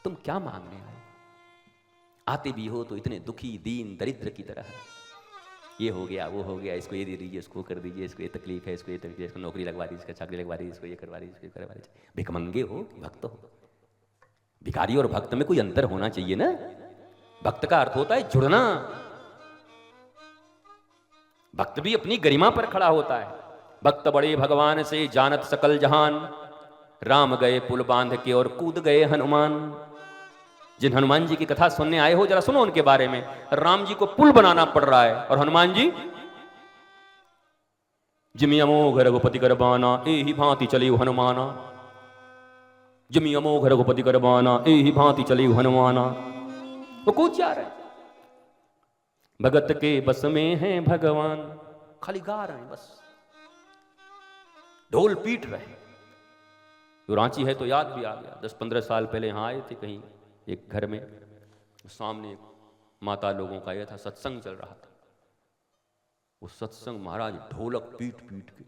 तुम क्या मांगने आए? आते भी हो तो इतने दुखी दीन दरिद्र की तरह, ये हो गया वो हो गया, इसको ये दे दीजिए, इसको कर दीजिए, इसको ये तकलीफ है, इसको ये तकलीफ है, इसको नौकरी लगवा दीजिए, इसको चाकरी लगवा दीजिए, इसको ये करवा दीजिए, इसको ये करवा दीजिए। भिखमंगे हो कि भक्त हो? भिखारी और भक्त में कोई अंतर होना चाहिए ना। भक्त का अर्थ होता है जुड़ना। भक्त भी अपनी गरिमा पर खड़ा होता है। भक्त बड़े भगवान से जानत सकल जहान, राम गए पुल बांध के और कूद गए हनुमान। जिन हनुमान जी की कथा सुनने आए हो, जरा सुनो उनके बारे में। राम जी को पुल बनाना पड़ रहा है और हनुमान जी जिमि अमोघ रघुपति कर बाना, एहि भांति चली हनुमाना। जिमि अमोघ रघुपति कर बाना, एहि भांति चली हनुमाना। वो कूद जा रहे हैं। भगत के बस में हैं भगवान, खाली गा रहे हैं बस, ढोल पीट रहे हैं। तो रांची है तो याद भी आ गया, 10-15 साल पहले यहाँ आए थे कहीं एक घर में, सामने माता लोगों का यह था, सत्संग चल रहा था। वो सत्संग महाराज ढोलक पीट पीट के,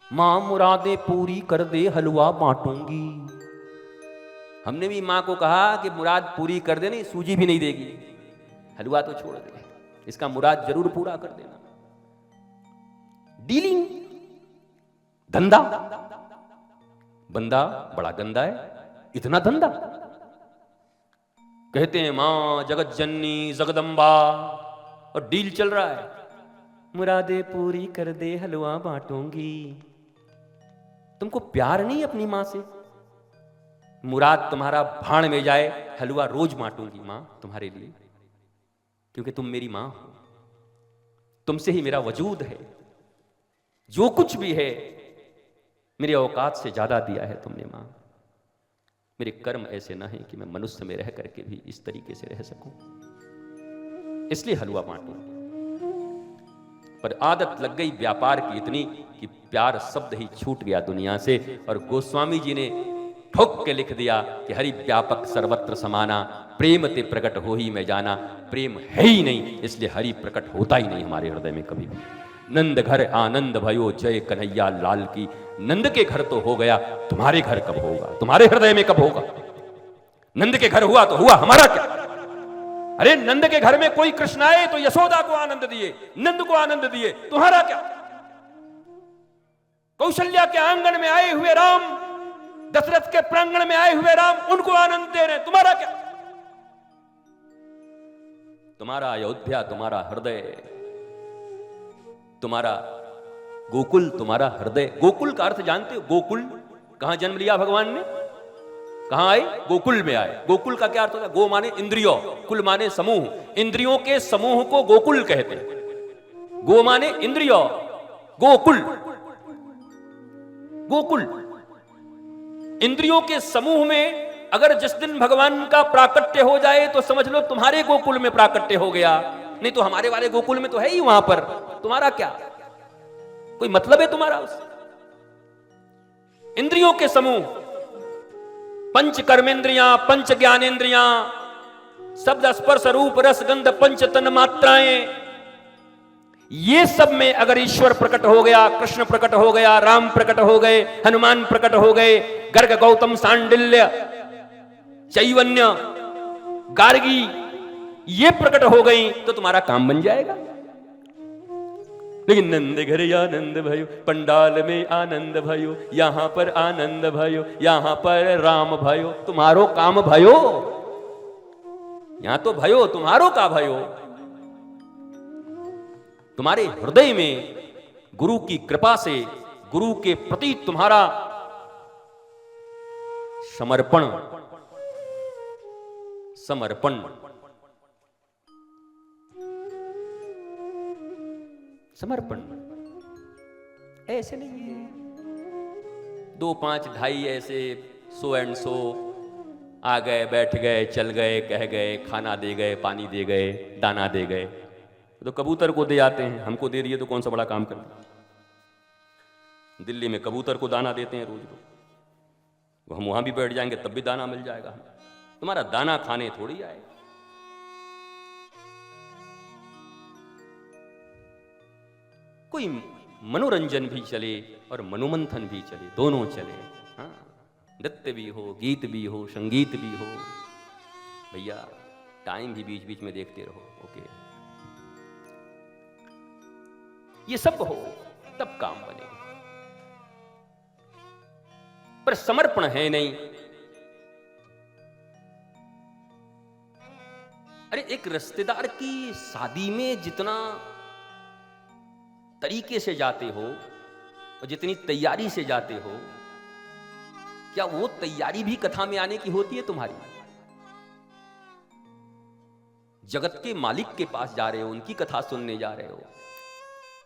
मां मुरादे पूरी कर दे हलवा बांटूंगी। हमने भी मां को कहा कि मुराद पूरी कर दे, नहीं सूजी भी नहीं देगी, हलवा तो छोड़ दे, इसका मुराद जरूर पूरा कर देना। डीलिंग, धंधा, बंदा बड़ा गंदा है, इतना धंधा। कहते हैं मां जगत जननी जगदम्बा, और डील चल रहा है, मुरादे पूरी कर दे हलवा बांटूंगी। तुमको प्यार नहीं अपनी मां से? मुराद तुम्हारा भाण में जाए, हलवा रोज बांटूंगी मां तुम्हारे लिए, क्योंकि तुम मेरी मां हो, तुमसे ही मेरा वजूद है। जो कुछ भी है मेरी औकात से ज्यादा दिया है तुमने मां। मेरे कर्म ऐसे ना हैं कि मैं मनुष्य में रह करके भी इस तरीके से रह सकूं, इसलिए हलवा बांटूं। पर आदत लग गई व्यापार की इतनी कि प्यार शब्द ही छूट गया दुनिया से। और गोस्वामी जी ने ठोक के लिख दिया कि हरि व्यापक सर्वत्र समाना, प्रेम ते प्रकट हो ही मैं जाना। प्रेम है ही नहीं, इसलिए हरि प्रकट होता ही नहीं हमारे हृदय में कभी भी। नंद घर आनंद भयो, जय कन्हैया लाल की। नंद के घर तो हो गया, तुम्हारे घर कब होगा? तुम्हारे हृदय में कब होगा? नंद के घर हुआ तो हुआ, हमारा क्या? अरे नंद के घर में कोई कृष्ण आए तो यशोदा को आनंद दिए, नंद को आनंद दिए, तुम्हारा क्या? कौशल्या के आंगन में आए हुए राम, दशरथ के प्रांगण में आए हुए राम, उनको आनंद दे रहे, तुम्हारा क्या? तुम्हारा अयोध्या, तुम्हारा हृदय, तुम्हारा गोकुल, तुम्हारा हृदय। गोकुल का अर्थ जानते हो? गोकुल, कहां जन्म लिया भगवान ने? कहां आए? गोकुल में आए। गोकुल का क्या अर्थ होता है? गो माने इंद्रियों, कुल माने समूह। इंद्रियों के समूह को गोकुल कहते हैं। गो माने इंद्रियों, गोकुल, गोकुल। इंद्रियों के समूह में अगर जिस दिन भगवान का प्राकट्य हो जाए तो समझ लो तुम्हारे गोकुल में प्राकट्य हो गया, नहीं तो हमारे वाले गोकुल में तो है ही वहां पर। तुम्हारा क्या? कोई मतलब है तुम्हारा उससे? इंद्रियों के समूह, पंच कर्मेंद्रियां, पंच ज्ञानेंद्रियां, शब्द स्पर्श रूप रस गंध पंच तन मात्राएं, ये सब में अगर ईश्वर प्रकट हो गया, कृष्ण प्रकट हो गया, राम प्रकट हो गए, हनुमान प्रकट हो गए, गर्ग गौतम सांडिल्य चैवन्य गार्गी ये प्रकट हो गई तो तुम्हारा काम बन जाएगा। लेकिन नंद घर आनंद भयो, पंडाल में आनंद भयो, यहां पर आनंद भयो, यहां पर राम भयो, तुम्हारो काम भयो? यहां तो भयो, तुम्हारो का भयो? तुम्हारे हृदय में गुरु की कृपा से गुरु के प्रति तुम्हारा समर्पण, समर्पण, समर्पण ऐसे नहीं है 2, 5, 2.5 ऐसे सो एंड सो आ गए, बैठ गए, चल गए, कह गए, खाना दे गए, पानी दे गए, दाना दे गए। तो कबूतर को दे आते हैं, हमको दे दिए तो कौन सा बड़ा काम कर दिया। दिल्ली में कबूतर को दाना देते हैं रोज रोज, हम वहां भी बैठ जाएंगे तब भी दाना मिल जाएगा। तुम्हारा दाना खाने थोड़ी आए। कोई मनोरंजन भी चले और मनोमंथन भी चले, दोनों चले। हाँ, नृत्य भी हो, गीत भी हो, संगीत भी हो, भैया टाइम भी बीच बीच में देखते रहो। ओके, ये सब हो तब काम बनेगा, पर समर्पण है नहीं। अरे एक रिश्तेदार की शादी में जितना तरीके से जाते हो और जितनी तैयारी से जाते हो, क्या वो तैयारी भी कथा में आने की होती है तुम्हारी? जगत के मालिक के पास जा रहे हो, उनकी कथा सुनने जा रहे हो।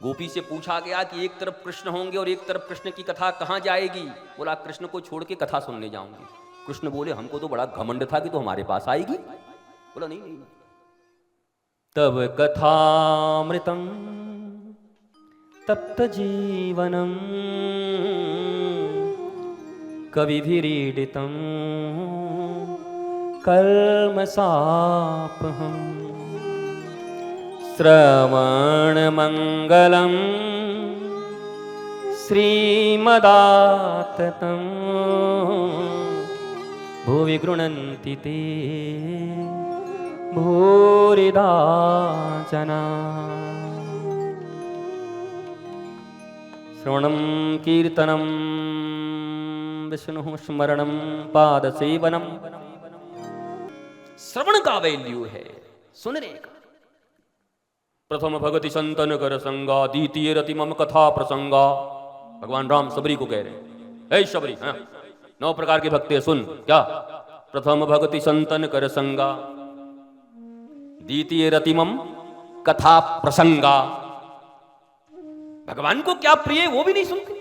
गोपी से पूछा गया कि एक तरफ कृष्ण होंगे और एक तरफ कृष्ण की कथा कहां जाएगी? बोला कृष्ण को छोड़ के कथा सुनने जाऊंगी। कृष्ण बोले हमको तो बड़ा घमंड था कि तो हमारे पास आएगी। बोला नहीं नहीं, तब कथामृतम तप्त जीवनम कविभिरीडितम कल्मषापहम श्रवणमंगलम श्रीमदाततं भुवि गृह्णन्ति ते भूरिदा जना। श्रवणं कीर्तनं विष्णु स्मरणं पादसेवनम। श्रवण का वैल्यू है सुनने का। प्रथम भगति संतन कर संगा, द्वितीय रति मम कथा प्रसंगा। भगवान राम शबरी को कह रहे हैं, हे शबरी, 9 प्रकार के भक्त सुन। क्या? प्रथम भगति संतन कर संगा, द्वितीय रति मम कथा प्रसंगा। भगवान को क्या प्रिय वो भी नहीं सुनते।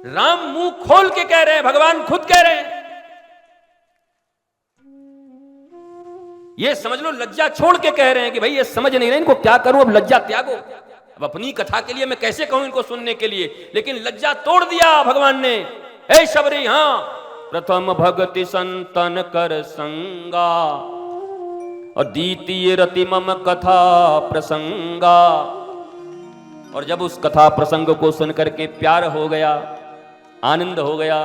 राम मुंह खोल के कह रहे हैं, भगवान खुद कह रहे हैं। ये समझ लो लज्जा छोड़ के कह रहे हैं कि भाई ये समझ नहीं रहे, इनको क्या करूं, अब लज्जा त्यागो। अब अपनी कथा के लिए मैं कैसे कहूं इनको सुनने के लिए, लेकिन लज्जा तोड़ दिया भगवान ने। हे शबरी, हां, प्रथम भगति संतन कर संगा और द्वितीय रति मम कथा प्रसंगा। और जब उस कथा प्रसंग को सुनकर के प्यार हो गया, आनंद हो गया,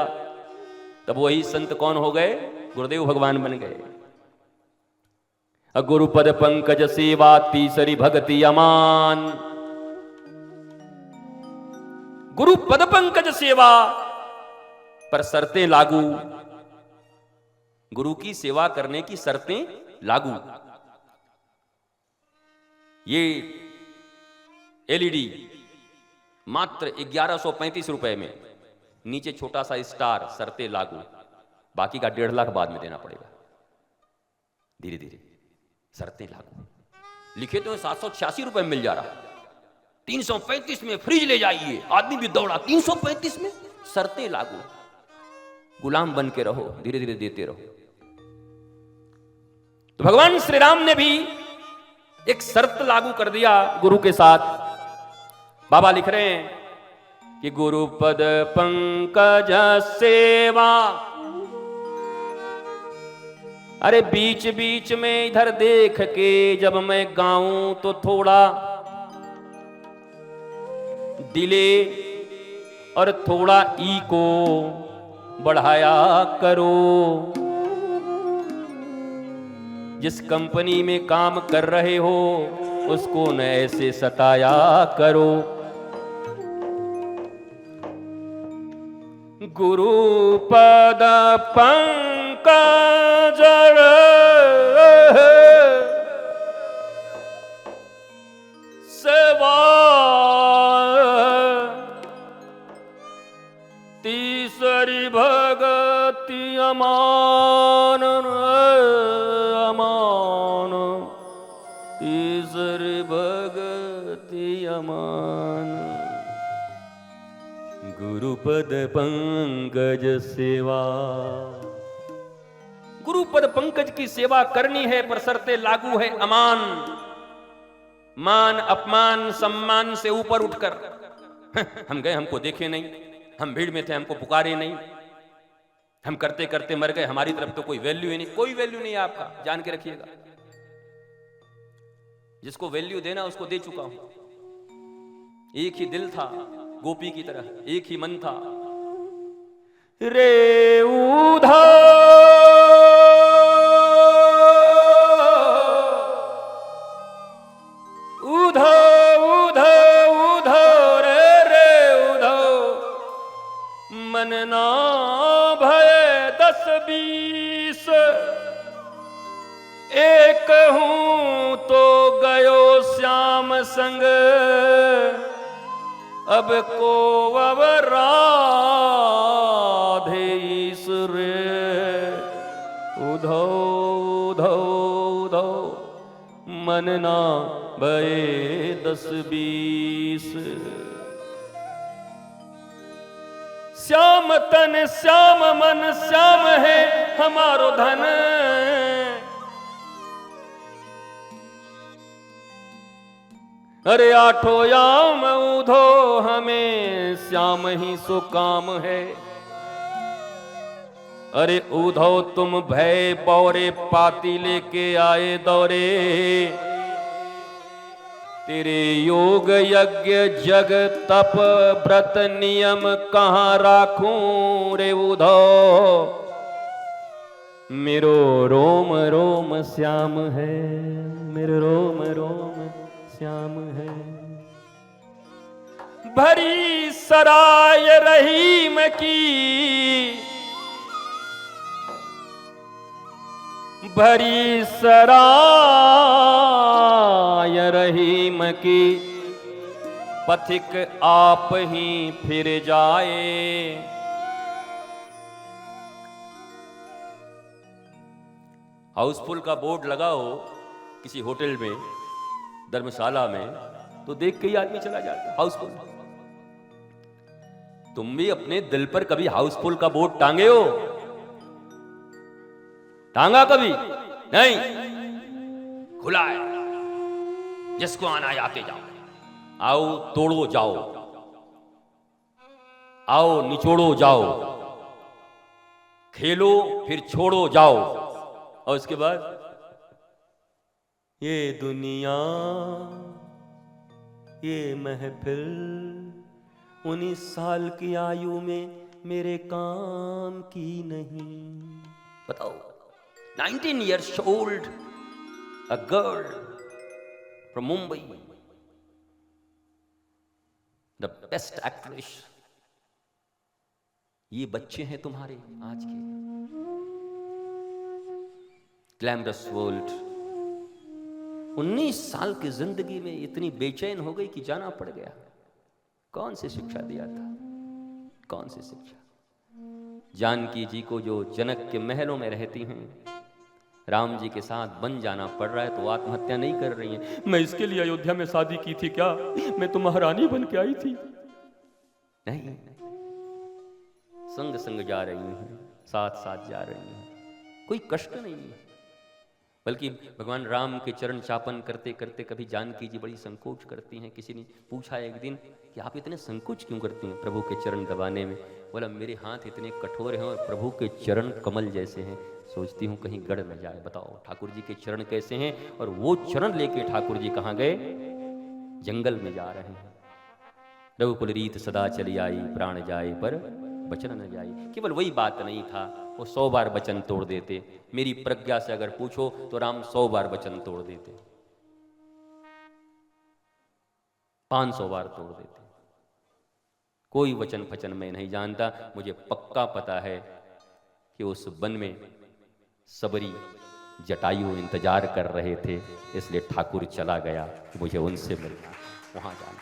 तब वही संत कौन हो गए? गुरुदेव भगवान बन गए। गुरुपद पंकज सेवा तीसरी भक्ति अमान। गुरुपद पंकज सेवा पर शर्तें लागू। गुरु की सेवा करने की शर्तें लागू। ये एलईडी मात्र 1135 रुपए में, नीचे छोटा सा स्टार, शर्तें लागू। बाकी का 1.5 लाख बाद में देना पड़ेगा। धीरे धीरे शर्तें लागू। लिखे तो 786 रुपए में मिल जा रहा, 335 में फ्रिज ले जाइए। आदमी भी दौड़ा, 335 में शर्तें लागू। गुलाम बन के रहो, धीरे धीरे देते रहो। तो भगवान श्री राम ने भी एक शर्त लागू कर दिया गुरु के साथ। बाबा लिख रहे हैं कि गुरुपद पंकज सेवा। अरे बीच बीच में इधर देख के जब मैं गाऊं तो थोड़ा डिले और थोड़ा ई को बढ़ाया करो। जिस कंपनी में काम कर रहे हो उसको न ऐसे सताया करो। गुरुपद पंकज सेवा तीसरी भगति अमान। अमान तीसरी भगति अमान। गुरुपद पंकज सेवा। गुरुपद पंकज की सेवा करनी है, पर शर्तें लागू है अमान। मान अपमान सम्मान से ऊपर उठकर हम गए, हमको देखे नहीं, हम भीड़ में थे, हमको पुकारे नहीं, हम करते करते मर गए, हमारी तरफ तो कोई वैल्यू ही नहीं। कोई वैल्यू नहीं है आपका, जान के रखिएगा। जिसको वैल्यू देना उसको दे चुका हूं। एक ही दिल था गोपी की तरह, एक ही मन था। रे उधा संग अब को अब राधे ईश्वरे उधो उधो उधो मन ना भये 10-20 श्याम तन श्याम मन श्याम है हमारो धन अरे आठो याम उधो हमें श्याम ही सो काम है अरे उधो तुम भय बौरे पाती लेके आए दौरे तेरे योग यज्ञ जग तप व्रत नियम कहाँ राखूं रे उधो मेरो रोम रोम श्याम है मेरो रोम रोम श्याम है भरी सराय रहीम की भरी सराय रहीम की पथिक आप ही फिर जाए हाउसफुल का बोर्ड लगा हो किसी होटल में धर्मशाला में तो देख के ही आदमी चला जाता हाउसफुल तुम भी अपने दिल पर कभी हाउसफुल का बोर्ड टांगे हो टांगा कभी नहीं खुला है जिसको आना है आते जाओ आओ तोड़ो जाओ आओ निचोड़ो जाओ खेलो फिर छोड़ो जाओ और उसके बाद ये दुनिया ये महफिल 19 साल की आयु में मेरे काम की नहीं बताओ 19 years old a girl from Mumbai the best actress ये बच्चे हैं तुम्हारे आज के ग्लैमरस वर्ल्ड 19 साल की जिंदगी में इतनी बेचैन हो गई कि जाना पड़ गया कौन सी शिक्षा दिया था कौन सी शिक्षा जानकी जी को जो जनक के महलों में रहती हैं राम जी के साथ बन जाना पड़ रहा है तो आत्महत्या नहीं कर रही हैं मैं इसके लिए अयोध्या में शादी की थी क्या मैं तो महारानी बन के आई थी नहीं संग संग जा रही हैं साथ साथ जा रही हैं कोई कष्ट नहीं है बल्कि भगवान राम के चरण चापन करते करते कभी जानकी जी बड़ी संकोच करती हैं किसी ने पूछा एक दिन कि आप इतने संकोच क्यों करती हैं प्रभु के चरण दबाने में बोला मेरे हाथ इतने कठोर हैं और प्रभु के चरण कमल जैसे हैं सोचती हूँ कहीं गड़ न जाए बताओ ठाकुर जी के चरण कैसे हैं और वो चरण लेके ठाकुर जी कहाँ गए जंगल में जा रहे हैं रघुकुल रीत सदा चली आई प्राण जाए पर वचन न जाए केवल वही बात नहीं था वो 100 बार वचन तोड़ देते मेरी प्रज्ञा से अगर पूछो तो राम 100 बार वचन तोड़ देते 500 बार तोड़ देते कोई वचन फचन मैं नहीं जानता मुझे पक्का पता है कि उस वन में सबरी जटायु इंतजार कर रहे थे इसलिए ठाकुर चला गया कि मुझे उनसे मिलना वहां जाना